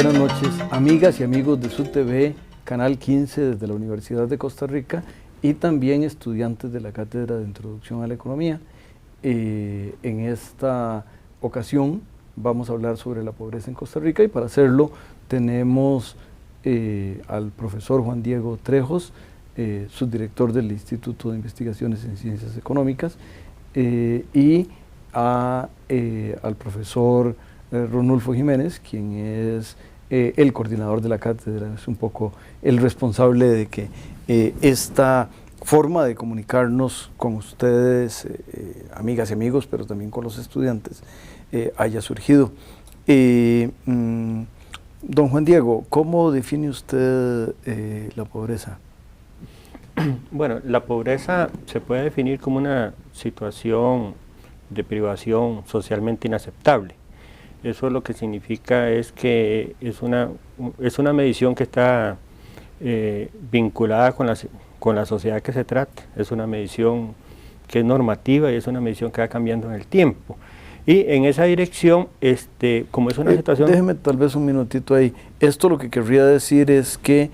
Buenas noches, amigas y amigos de SUTV, Canal 15 desde la Universidad de Costa Rica y también estudiantes de la Cátedra de Introducción a la Economía. En esta ocasión vamos a hablar sobre la pobreza en Costa Rica y para hacerlo tenemos al profesor Juan Diego Trejos, subdirector del Instituto de Investigaciones en Ciencias Económicas, y al profesor Ronulfo Jiménez, quien es el coordinador de la cátedra, es un poco el responsable de que esta forma de comunicarnos con ustedes, amigas y amigos, pero también con los estudiantes, haya surgido. Don Juan Diego, ¿cómo define usted la pobreza? Bueno, la pobreza se puede definir como una situación de privación socialmente inaceptable. Eso lo que significa es que es una medición que está vinculada con la sociedad que se trata. Es una medición que es normativa y es una medición que va cambiando en el tiempo. Y en esa dirección, como es una situación... Déjeme tal vez un minutito ahí. Esto lo que querría decir es que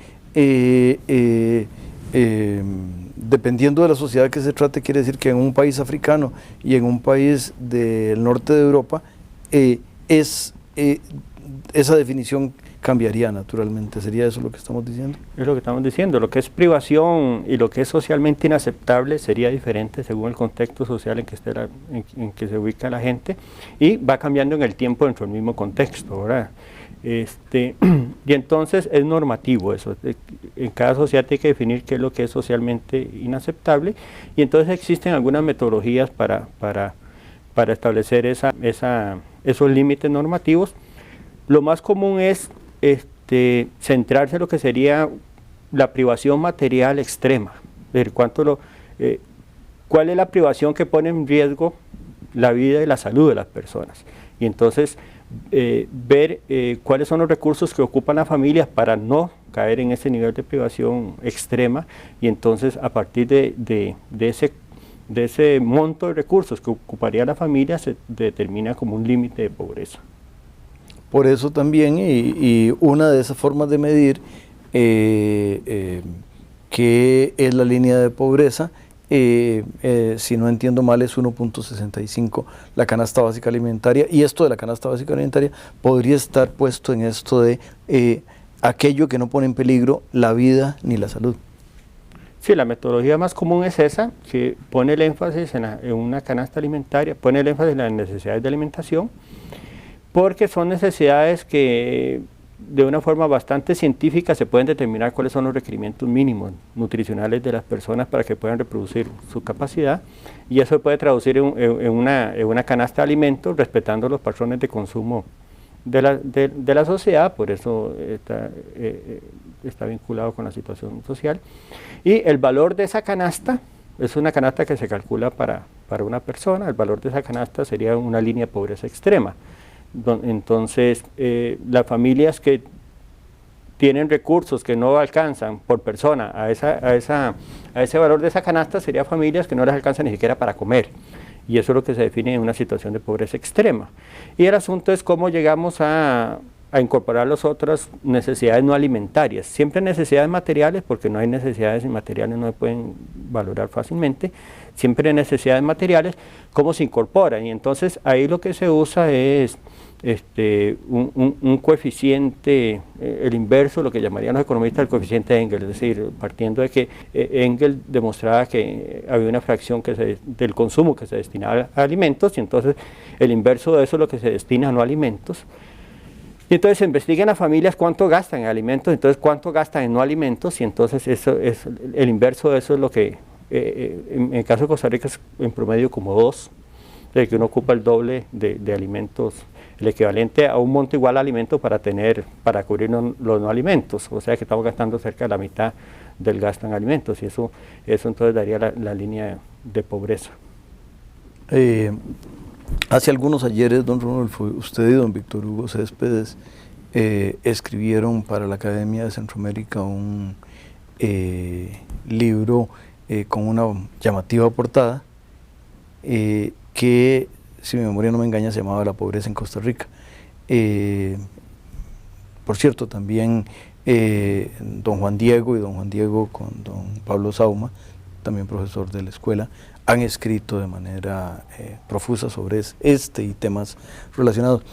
dependiendo de la sociedad que se trate, quiere decir que en un país africano y en un país del norte de Europa, esa definición cambiaría naturalmente. ¿Sería eso lo que estamos diciendo? Es lo que estamos diciendo. Lo que es privación y lo que es socialmente inaceptable sería diferente según el contexto social en que se ubica la gente, y va cambiando en el tiempo dentro del mismo contexto, ¿verdad? Y entonces es normativo eso. En cada sociedad tiene que definir qué es lo que es socialmente inaceptable, y entonces existen algunas metodologías para establecer esos límites normativos. Lo más común es centrarse en lo que sería la privación material extrema, es decir, cuál es la privación que pone en riesgo la vida y la salud de las personas, y entonces ver cuáles son los recursos que ocupan las familias para no caer en ese nivel de privación extrema, y entonces a partir de ese monto de recursos que ocuparía la familia se determina como un límite de pobreza. Por eso también, y una de esas formas de medir qué es la línea de pobreza, si no entiendo mal, es 1.65 la canasta básica alimentaria, y esto de la canasta básica alimentaria podría estar puesto en esto de aquello que no pone en peligro la vida ni la salud. Sí, la metodología más común es esa, que pone el énfasis en una canasta alimentaria, pone el énfasis en las necesidades de alimentación, porque son necesidades que de una forma bastante científica se pueden determinar cuáles son los requerimientos mínimos nutricionales de las personas para que puedan reproducir su capacidad, y eso se puede traducir en una canasta de alimentos respetando los patrones de consumo de la sociedad. Por eso está vinculado con la situación social, y el valor de esa canasta es una canasta que se calcula para una persona. El valor de esa canasta sería una línea de pobreza extrema. Entonces, las familias que tienen recursos que no alcanzan por persona a ese valor de esa canasta serían familias que no les alcanza ni siquiera para comer, y eso es lo que se define en una situación de pobreza extrema. Y el asunto es cómo llegamos a incorporar las otras necesidades no alimentarias. Siempre necesidades materiales, porque no hay necesidades inmateriales, no se pueden valorar fácilmente. Siempre necesidades materiales, cómo se incorporan, y entonces ahí lo que se usa es un coeficiente, el inverso, lo que llamarían los economistas el coeficiente de Engel, es decir, partiendo de que Engel demostraba que había una fracción del consumo que se destinaba a alimentos, y entonces el inverso de eso es lo que se destina a no alimentos. Y entonces se investiga en las familias cuánto gastan en alimentos, entonces cuánto gastan en no alimentos, y entonces eso es el inverso de eso, es lo que en el caso de Costa Rica es en promedio como 2, de que uno ocupa el doble de alimentos, el equivalente a un monto igual a alimentos para cubrir los no alimentos, o sea que estamos gastando cerca de la mitad del gasto en alimentos, y eso entonces daría la línea de pobreza. Hace algunos ayeres, don Ronulfo, usted y don Víctor Hugo Céspedes escribieron para la Academia de Centroamérica un libro con una llamativa portada que, si mi memoria no me engaña, se llamaba La pobreza en Costa Rica. por cierto, también don Juan Diego y don Juan Diego con don Pablo Sauma, también profesor de la escuela, han escrito de manera profusa sobre este y temas relacionados.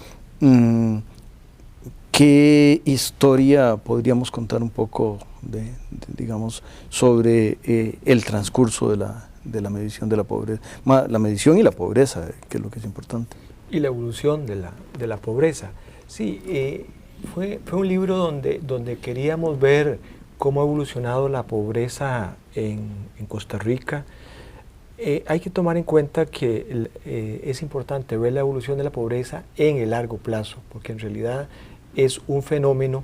¿Qué historia podríamos contar un poco digamos, sobre el transcurso de la medición de la pobreza, la medición y la pobreza, que es lo que es importante? Y la evolución de la pobreza. Sí, fue un libro donde queríamos ver cómo ha evolucionado la pobreza en Costa Rica. Hay que tomar en cuenta que es importante ver la evolución de la pobreza en el largo plazo, porque en realidad es un fenómeno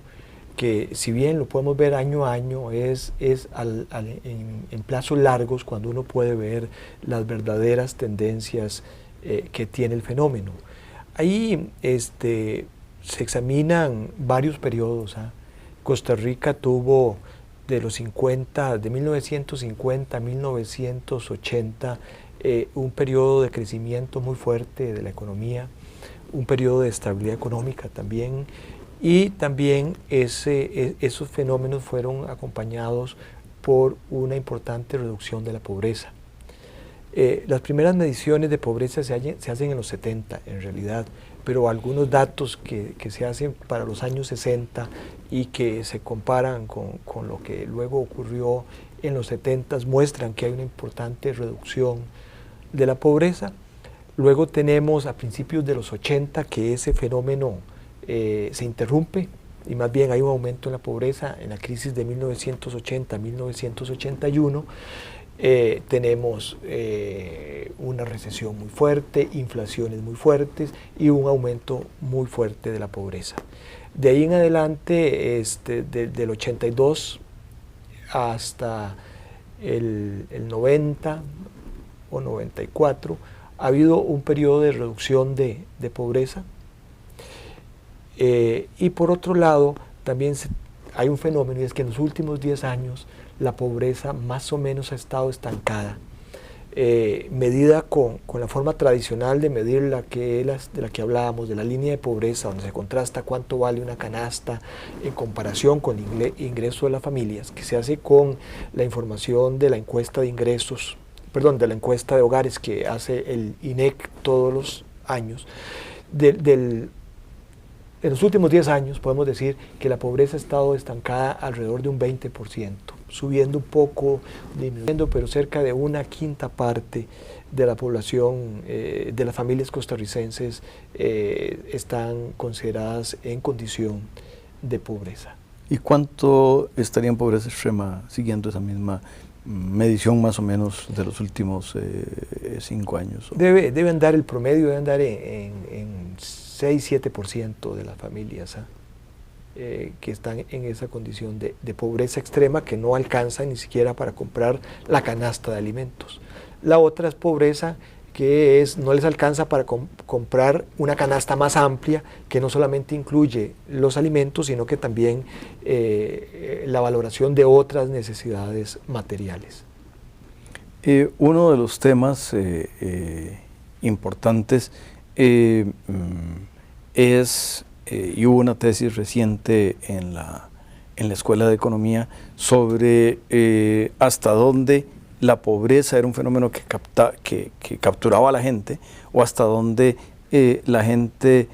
que, si bien lo podemos ver año a año, es en plazos largos cuando uno puede ver las verdaderas tendencias que tiene el fenómeno. Ahí se examinan varios periodos. Costa Rica tuvo de 1950 a 1980 un periodo de crecimiento muy fuerte de la economía, un periodo de estabilidad económica también, y también esos fenómenos fueron acompañados por una importante reducción de la pobreza. Las primeras mediciones de pobreza se hacen en los 70 en realidad, pero algunos datos que se hacen para los años 60 y que se comparan con lo que luego ocurrió en los 70 muestran que hay una importante reducción de la pobreza. Luego tenemos a principios de los 80 que ese fenómeno se interrumpe y más bien hay un aumento en la pobreza en la crisis de 1980-1981. Tenemos una recesión muy fuerte, inflaciones muy fuertes y un aumento muy fuerte de la pobreza. De ahí en adelante, del 82 hasta el 90 o 94, ha habido un periodo de reducción de pobreza. Y por otro lado, también hay un fenómeno, y es que en los últimos 10 años la pobreza más o menos ha estado estancada, medida con la forma tradicional de medir de la que hablábamos, de la línea de pobreza, donde se contrasta cuánto vale una canasta en comparación con el ingreso de las familias, que se hace con la información de la encuesta de ingresos, de la encuesta de hogares que hace el INEC todos los años. En los últimos 10 años podemos decir que la pobreza ha estado estancada alrededor de un 20%, subiendo un poco, disminuyendo, pero cerca de una quinta parte de la población, de las familias costarricenses, están consideradas en condición de pobreza. ¿Y cuánto estaría en pobreza extrema siguiendo esa misma medición más o menos de los últimos 5 años? Debe andar el promedio, debe andar en 6-7% de las familias que están en esa condición de pobreza extrema, que no alcanzan ni siquiera para comprar la canasta de alimentos. La otra es pobreza que no les alcanza para comprar una canasta más amplia, que no solamente incluye los alimentos, sino que también la valoración de otras necesidades materiales. Uno de los temas importantes y hubo una tesis reciente en la Escuela de Economía sobre hasta dónde la pobreza era un fenómeno que capturaba a la gente, o hasta dónde la gente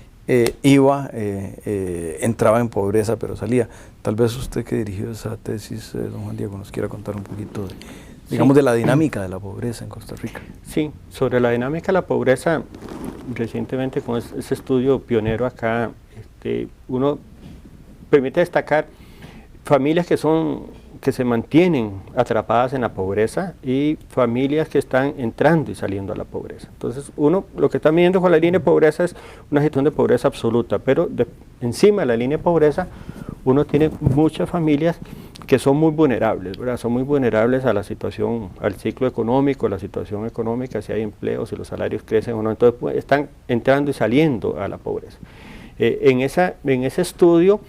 entraba en pobreza pero salía. Tal vez usted, que dirigió esa tesis, don Juan Diego, nos quiera contar un poquito de la dinámica de la pobreza en Costa Rica. Sí, sobre la dinámica de la pobreza, recientemente con ese estudio pionero acá, uno permite destacar familias que se mantienen atrapadas en la pobreza y familias que están entrando y saliendo a la pobreza. Entonces, uno lo que está midiendo con la línea de pobreza es una situación de pobreza absoluta, pero encima de la línea de pobreza uno tiene muchas familias que son muy vulnerables, ¿verdad? Son muy vulnerables a la situación, al ciclo económico, la situación económica, si hay empleo, si los salarios crecen o no, entonces pues, están entrando y saliendo a la pobreza. En ese estudio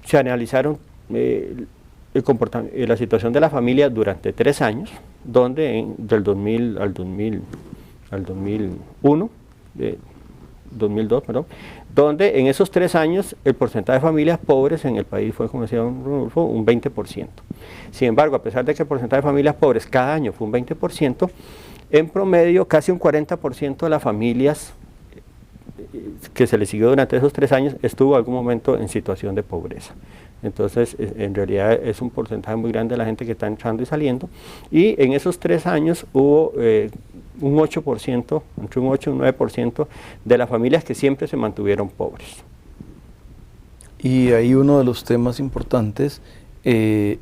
se analizaron la situación de la familia durante 3 años, donde del 2000 al 2001, 2002, perdón, donde en esos 3 años el porcentaje de familias pobres en el país fue, como decía don Rodolfo, un 20%. Sin embargo, a pesar de que el porcentaje de familias pobres cada año fue un 20%, en promedio casi un 40% de las familias que se le siguió durante esos 3 años estuvo en algún momento en situación de pobreza. Entonces, en realidad es un porcentaje muy grande de la gente que está entrando y saliendo, y en esos 3 años hubo un 8%, entre un 8 y un 9% de las familias que siempre se mantuvieron pobres. Y ahí uno de los temas importantes, y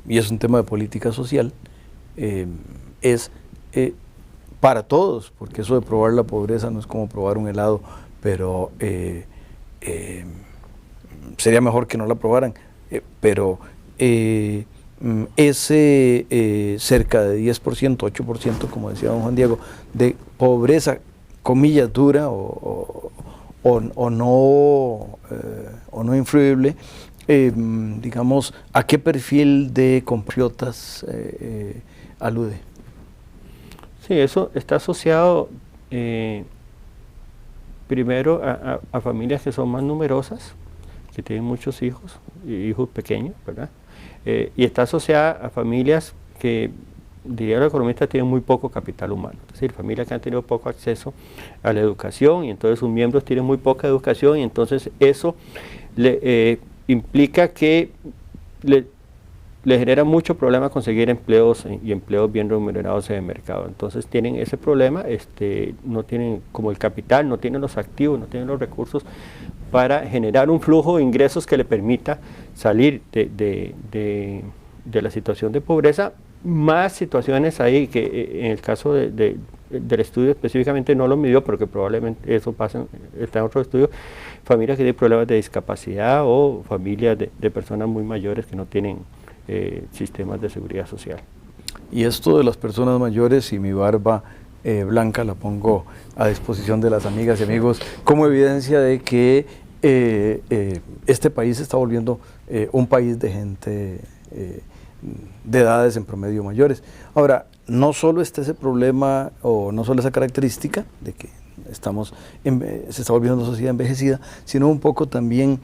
es un tema de política social, es para todos, porque eso de probar la pobreza no es como probar un helado, pero sería mejor que no la probaran, pero ese cerca de 10%, 8%, como decía don Juan Diego, de pobreza, comillas, dura o no influible, digamos, ¿a qué perfil de compatriotas alude? Sí, eso está asociado primero a familias que son más numerosas, que tienen muchos hijos, hijos pequeños, ¿verdad? Y está asociada a familias que, diría el economista, tienen muy poco capital humano, es decir, familias que han tenido poco acceso a la educación, y entonces sus miembros tienen muy poca educación, y entonces eso implica que le genera mucho problema conseguir empleos y empleos bien remunerados en el mercado. Entonces tienen ese problema, no tienen como el capital, no tienen los activos, no tienen los recursos para generar un flujo de ingresos que le permita salir de la situación de pobreza. Más situaciones ahí que en el caso del estudio específicamente no lo midió, porque probablemente eso está en otro estudio, familias que tienen problemas de discapacidad o familias de personas muy mayores que no tienen sistemas de seguridad social. Y esto de las personas mayores, y mi barba blanca la pongo a disposición de las amigas y amigos como evidencia de que este país se está volviendo un país de gente de edades en promedio mayores. Ahora, no solo está ese problema o no solo esa característica de que se está volviendo una sociedad envejecida, sino un poco también,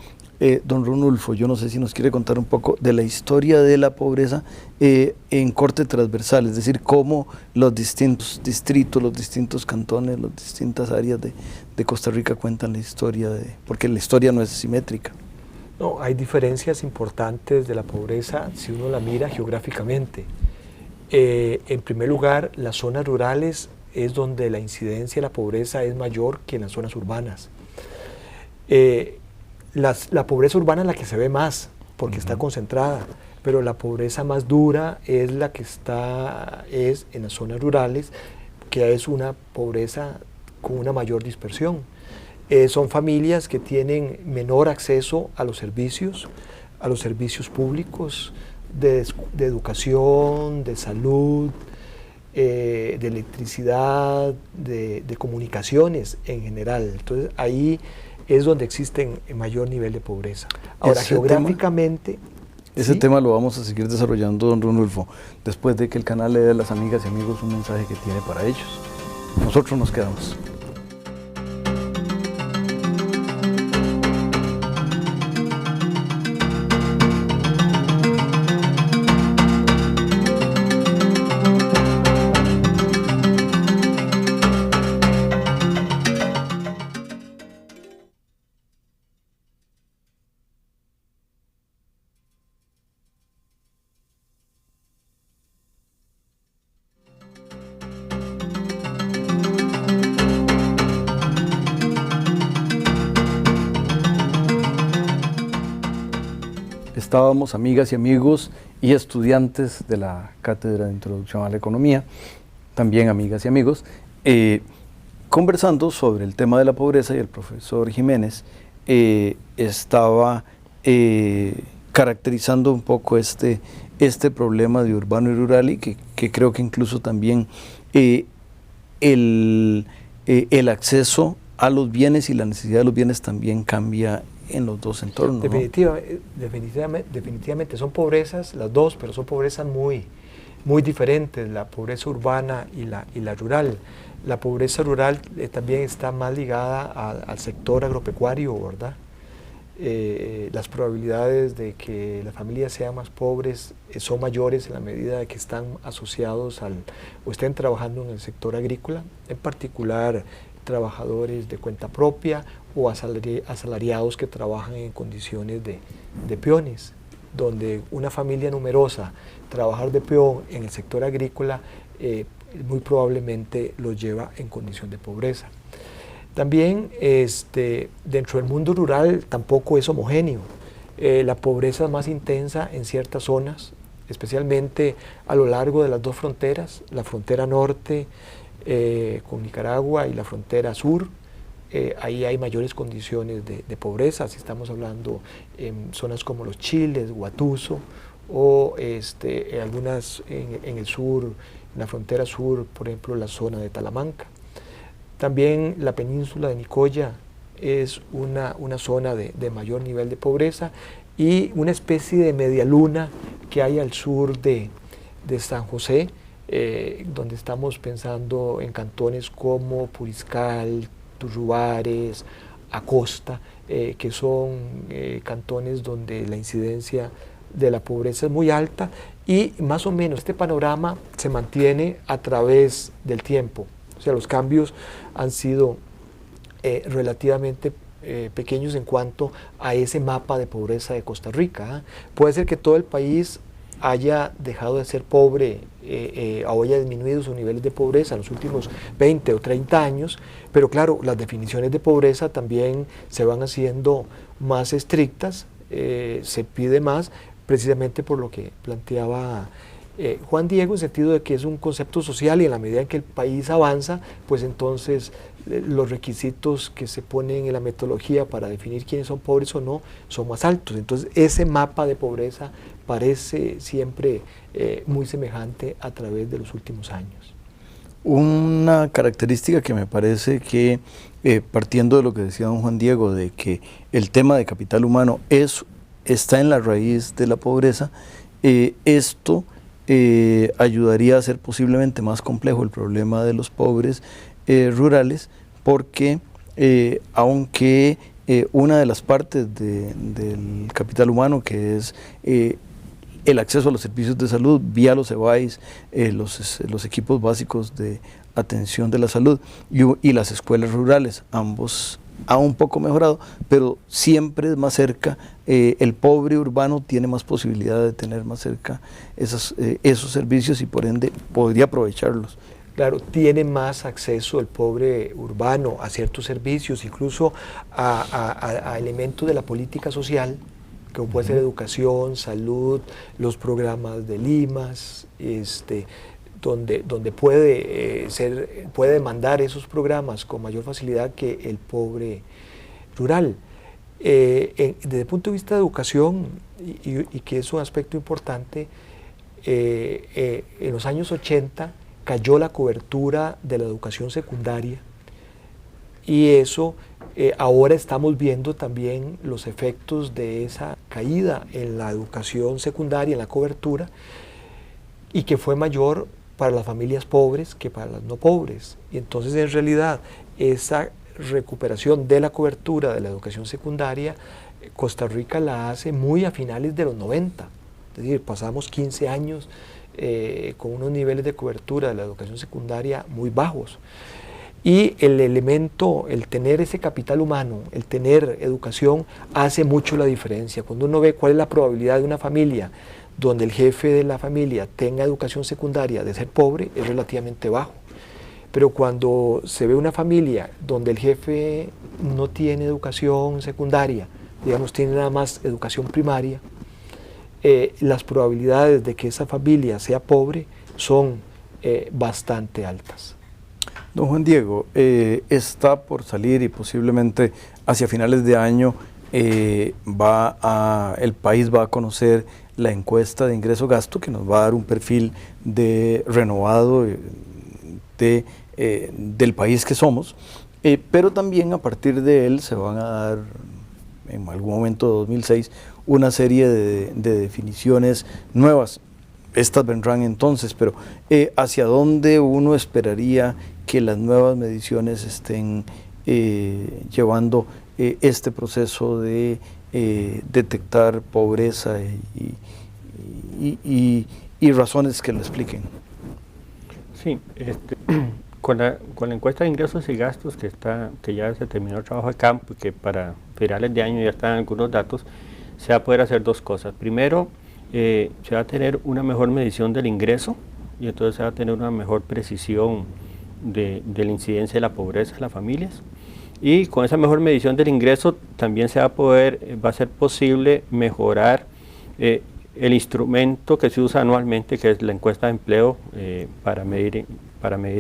don Rodolfo, yo no sé si nos quiere contar un poco de la historia de la pobreza en corte transversal, es decir, cómo los distintos distritos, los distintos cantones, las distintas áreas de Costa Rica cuentan la historia, porque la historia no es simétrica. No, hay diferencias importantes de la pobreza si uno la mira geográficamente. En primer lugar, las zonas rurales es donde la incidencia de la pobreza es mayor que en las zonas urbanas. La pobreza urbana es la que se ve más, porque está concentrada, pero la pobreza más dura es la que es en las zonas rurales, que es una pobreza con una mayor dispersión. Son familias que tienen menor acceso a los servicios públicos de educación, de salud, de electricidad, de comunicaciones en general. Entonces ahí es donde existe mayor nivel de pobreza. Ahora, geográficamente... Ese ¿sí? tema lo vamos a seguir desarrollando, don Rodolfo, después de que el canal le dé a las amigas y amigos un mensaje que tiene para ellos. Nosotros nos quedamos. Estábamos, amigas y amigos y estudiantes de la Cátedra de Introducción a la Economía, también amigas y amigos, conversando sobre el tema de la pobreza, y el profesor Jiménez estaba caracterizando un poco este problema de urbano y rural, y que creo que incluso también el acceso a los bienes y la necesidad de los bienes también cambia en los dos entornos. Definitivamente son pobrezas las dos, pero son pobrezas muy diferentes, la pobreza urbana y la rural. La pobreza rural también está más ligada al sector agropecuario, ¿verdad? Las probabilidades de que las familias sean más pobres son mayores en la medida de que están asociados o estén trabajando en el sector agrícola, en particular trabajadores de cuenta propia o asalariados que trabajan en condiciones de peones, donde una familia numerosa trabajar de peón en el sector agrícola muy probablemente los lleva en condición de pobreza. También dentro del mundo rural tampoco es homogéneo. La pobreza es más intensa en ciertas zonas, especialmente a lo largo de las dos fronteras, la frontera norte con Nicaragua y la frontera sur. Ahí hay mayores condiciones de pobreza, si estamos hablando en zonas como Los Chiles, Guatuso, o algunas en el sur, en la frontera sur, por ejemplo, la zona de Talamanca. También la península de Nicoya es una zona de mayor nivel de pobreza, y una especie de media luna que hay al sur de San José, donde estamos pensando en cantones como Puriscal, Turrubares, Acosta, que son cantones donde la incidencia de la pobreza es muy alta, y más o menos este panorama se mantiene a través del tiempo. O sea, los cambios han sido relativamente pequeños en cuanto a ese mapa de pobreza de Costa Rica. Puede ser que todo el país haya dejado de ser pobre o haya disminuido sus niveles de pobreza en los últimos 20 o 30 años, pero claro, las definiciones de pobreza también se van haciendo más estrictas, se pide más, precisamente por lo que planteaba Juan Diego, en el sentido de que es un concepto social, y en la medida en que el país avanza, pues entonces los requisitos que se ponen en la metodología para definir quiénes son pobres o no son más altos. Entonces ese mapa de pobreza parece siempre muy semejante a través de los últimos años. Una característica que me parece que, partiendo de lo que decía don Juan Diego, de que el tema de capital humano está en la raíz de la pobreza, esto ayudaría a hacer posiblemente más complejo el problema de los pobres rurales, porque aunque una de las partes del capital humano, que es el acceso a los servicios de salud vía los EBAIS, los equipos básicos de atención de la salud y las escuelas rurales, ambos ha un poco mejorado, pero siempre es más cerca, el pobre urbano tiene más posibilidad de tener más cerca esos servicios, y por ende podría aprovecharlos. Claro, tiene más acceso el pobre urbano a ciertos servicios, incluso a elementos de la política social, como puede ser educación, salud, los programas de Limas, donde puede demandar esos programas con mayor facilidad que el pobre rural. Desde el punto de vista de educación, y que es un aspecto importante, en los años 80 cayó la cobertura de la educación secundaria, y eso ahora estamos viendo también los efectos de esa caída en la educación secundaria, en la cobertura, y que fue mayor para las familias pobres que para las no pobres. Y entonces en realidad esa recuperación de la cobertura de la educación secundaria, Costa Rica la hace muy a finales de los 90, es decir, pasamos 15 años con unos niveles de cobertura de la educación secundaria muy bajos. Y el tener ese capital humano, el tener educación, hace mucho la diferencia. Cuando uno ve cuál es la probabilidad de una familia donde el jefe de la familia tenga educación secundaria de ser pobre, es relativamente bajo. Pero cuando se ve una familia donde el jefe no tiene educación secundaria, digamos, tiene nada más educación primaria, las probabilidades de que esa familia sea pobre son bastante altas. Don Juan Diego, está por salir, y posiblemente hacia finales de año el país va a conocer la encuesta de ingreso-gasto, que nos va a dar un perfil renovado del país que somos, pero también a partir de él se van a dar, en algún momento de 2006, una serie de definiciones nuevas. Estas vendrán entonces, pero ¿hacia dónde uno esperaría que las nuevas mediciones estén llevando este proceso de detectar pobreza y razones que lo expliquen. Sí, con la encuesta de ingresos y gastos que ya se terminó el trabajo de campo y que para finales de año ya están algunos datos, se va a poder hacer dos cosas. Primero, se va a tener una mejor medición del ingreso y entonces se va a tener una mejor precisión de la incidencia de la pobreza en las familias. Y con esa mejor medición del ingreso también va a ser posible mejorar el instrumento que se usa anualmente, que es la encuesta de empleo, para medir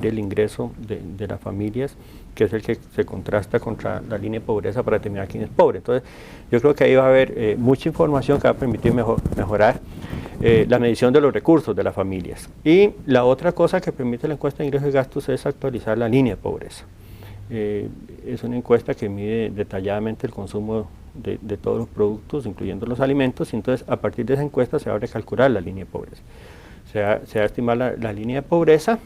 el ingreso de las familias, que es el que se contrasta contra la línea de pobreza para determinar quién es pobre. Entonces, yo creo que ahí va a haber mucha información que va a permitir mejorar la medición de los recursos de las familias. Y la otra cosa que permite la encuesta de ingresos y gastos es actualizar la línea de pobreza. Es una encuesta que mide detalladamente el consumo de todos los productos, incluyendo los alimentos, y entonces a partir de esa encuesta se va a recalcular la línea de pobreza. Se va a estimar la línea de pobreza,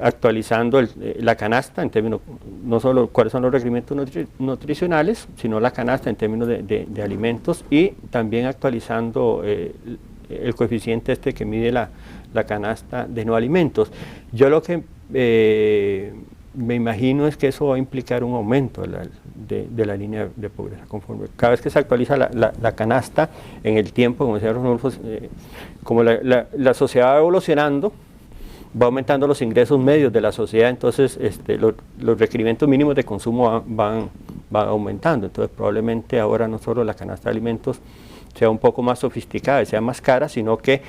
actualizando la canasta en términos, no solo cuáles son los requerimientos nutricionales, sino la canasta en términos de alimentos, y también actualizando el coeficiente que mide la canasta de no alimentos. Yo lo que me imagino es que eso va a implicar un aumento de la línea de pobreza. Cada vez que se actualiza la canasta en el tiempo, como decía Rodolfo, como la sociedad va evolucionando, va aumentando los ingresos medios de la sociedad, entonces los requerimientos mínimos de consumo van aumentando. Entonces probablemente ahora no solo la canasta de alimentos sea un poco más sofisticada y sea más cara, sino que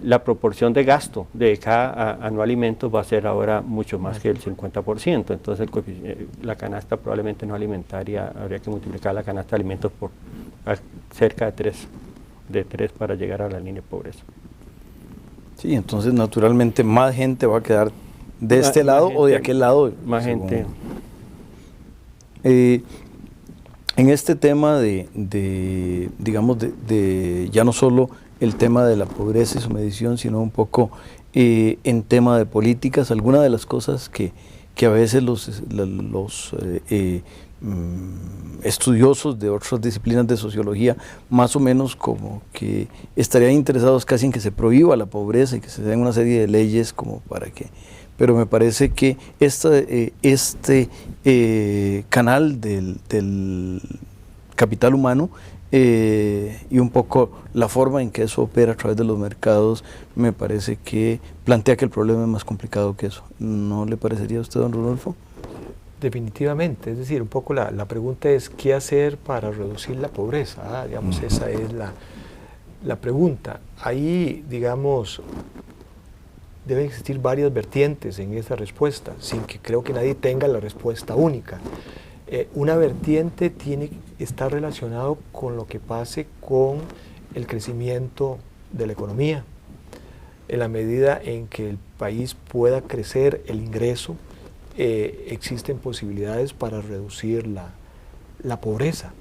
la proporción de gasto de cada anual alimento va a ser ahora mucho más que el 50%. Entonces la canasta probablemente no alimentaria, habría que multiplicar la canasta de alimentos por cerca de 3 para llegar a la línea de pobreza. Sí, entonces naturalmente más gente va a quedar de este lado o de aquel lado. Más gente. En este tema digamos, ya no solo el tema de la pobreza y su medición, sino un poco en tema de políticas, algunas de las cosas que a veces los estudiosos de otras disciplinas de sociología, más o menos como que estarían interesados casi en que se prohíba la pobreza y que se den una serie de leyes como para que... Pero me parece que este canal del capital humano y un poco la forma en que eso opera a través de los mercados, me parece que plantea que el problema es más complicado que eso. ¿No le parecería a usted, don Rodolfo? Definitivamente, es decir, un poco la pregunta es ¿qué hacer para reducir la pobreza? Digamos, esa es la pregunta. Ahí, digamos, deben existir varias vertientes en esa respuesta, sin que creo que nadie tenga la respuesta única. Una vertiente está relacionado con lo que pase con el crecimiento de la economía. En la medida en que el país pueda crecer el ingreso, existen posibilidades para reducir la pobreza,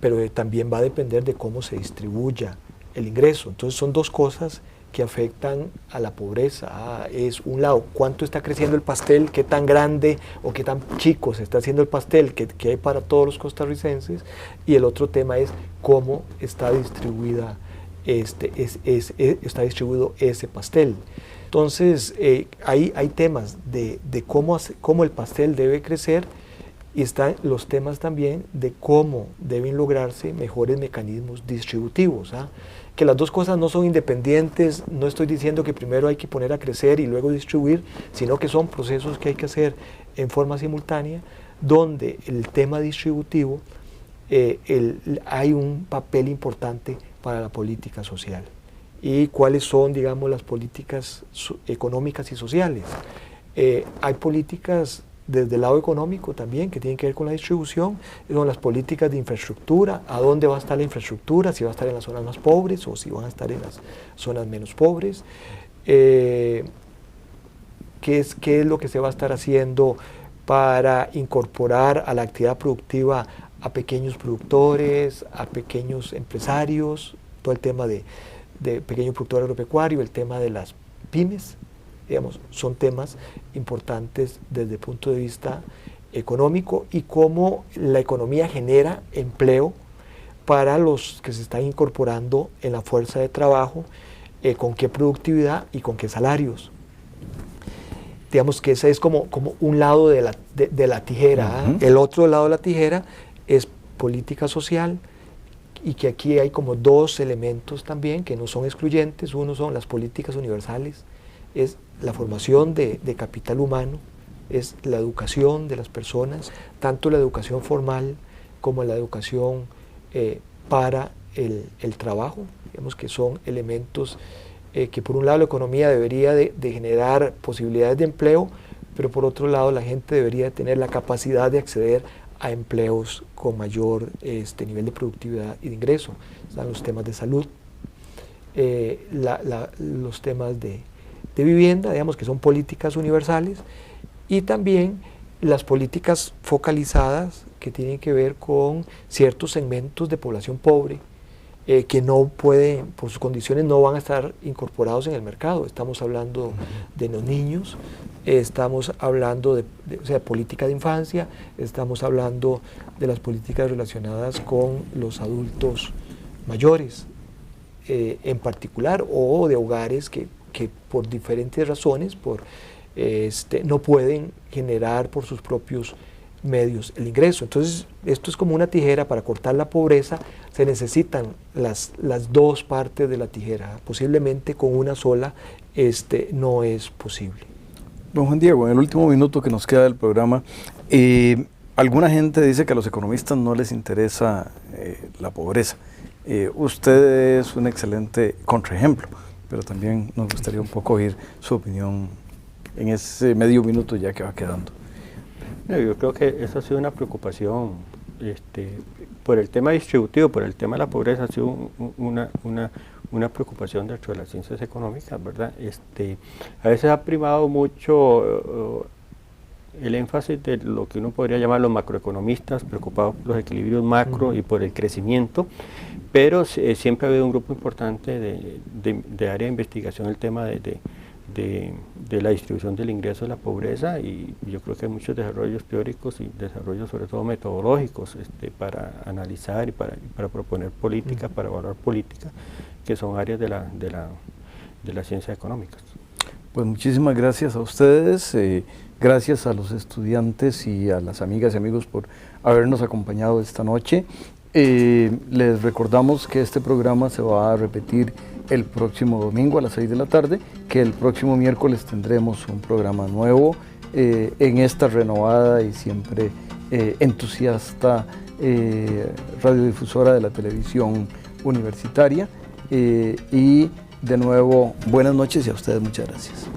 pero también va a depender de cómo se distribuya el ingreso. Entonces son dos cosas que afectan a la pobreza. Es un lado, cuánto está creciendo el pastel, qué tan grande o qué tan chico se está haciendo el pastel que hay para todos los costarricenses, y el otro tema es cómo está distribuido ese pastel. Entonces hay temas de cómo el pastel debe crecer, y están los temas también de cómo deben lograrse mejores mecanismos distributivos. Que las dos cosas no son independientes, no estoy diciendo que primero hay que poner a crecer y luego distribuir, sino que son procesos que hay que hacer en forma simultánea, donde el tema distributivo hay un papel importante para la política social. ¿Y cuáles son, digamos, las políticas económicas y sociales? Hay políticas desde el lado económico también que tienen que ver con la distribución, son las políticas de infraestructura, a dónde va a estar la infraestructura, si va a estar en las zonas más pobres o si van a estar en las zonas menos pobres, qué es lo que se va a estar haciendo para incorporar a la actividad productiva a pequeños productores, a pequeños empresarios, todo el tema de pequeño productor agropecuario, el tema de las pymes, digamos, son temas importantes desde el punto de vista económico y cómo la economía genera empleo para los que se están incorporando en la fuerza de trabajo, con qué productividad y con qué salarios. Digamos que ese es como un lado de la tijera. Uh-huh. El otro lado de la tijera es política social, y que aquí hay como dos elementos también que no son excluyentes. Uno son las políticas universales, es la formación de capital humano, es la educación de las personas, tanto la educación formal como la educación para el trabajo. Digamos que son elementos que por un lado la economía debería de generar posibilidades de empleo, pero por otro lado la gente debería tener la capacidad de acceder a empleos con mayor nivel de productividad y de ingreso. Están los temas de salud, los temas de vivienda, digamos que son políticas universales, y también las políticas focalizadas que tienen que ver con ciertos segmentos de población pobre que no pueden, por sus condiciones, no van a estar incorporados en el mercado. Estamos hablando de los niños, estamos hablando de política de infancia, estamos hablando de las políticas relacionadas con los adultos mayores en particular, o de hogares que por diferentes razones no pueden generar por sus propios medios el ingreso. Entonces esto es como una tijera. Para cortar la pobreza se necesitan las dos partes de la tijera. Posiblemente con una sola no es posible. Don Juan Diego, en el último minuto que nos queda del programa, alguna gente dice que a los economistas no les interesa la pobreza. Usted es un excelente contraejemplo, pero también nos gustaría un poco oír su opinión en ese medio minuto ya que va quedando. Yo creo que eso ha sido una preocupación por el tema distributivo, por el tema de la pobreza, ha sido una preocupación dentro de las ciencias económicas, ¿verdad? A veces ha primado mucho el énfasis de lo que uno podría llamar los macroeconomistas, preocupados por los equilibrios macro y por el crecimiento, pero siempre ha habido un grupo importante de área de investigación, el tema de la distribución del ingreso de la pobreza, y yo creo que hay muchos desarrollos teóricos y desarrollos sobre todo metodológicos para analizar y para proponer políticas, para evaluar políticas, que son áreas de las ciencias económicas. Pues muchísimas gracias a ustedes, gracias a los estudiantes y a las amigas y amigos por habernos acompañado esta noche. Les recordamos que este programa se va a repetir el próximo domingo a las 6 de la tarde, que el próximo miércoles tendremos un programa nuevo en esta renovada y siempre entusiasta radiodifusora de la televisión universitaria. Y de nuevo, buenas noches y a ustedes muchas gracias.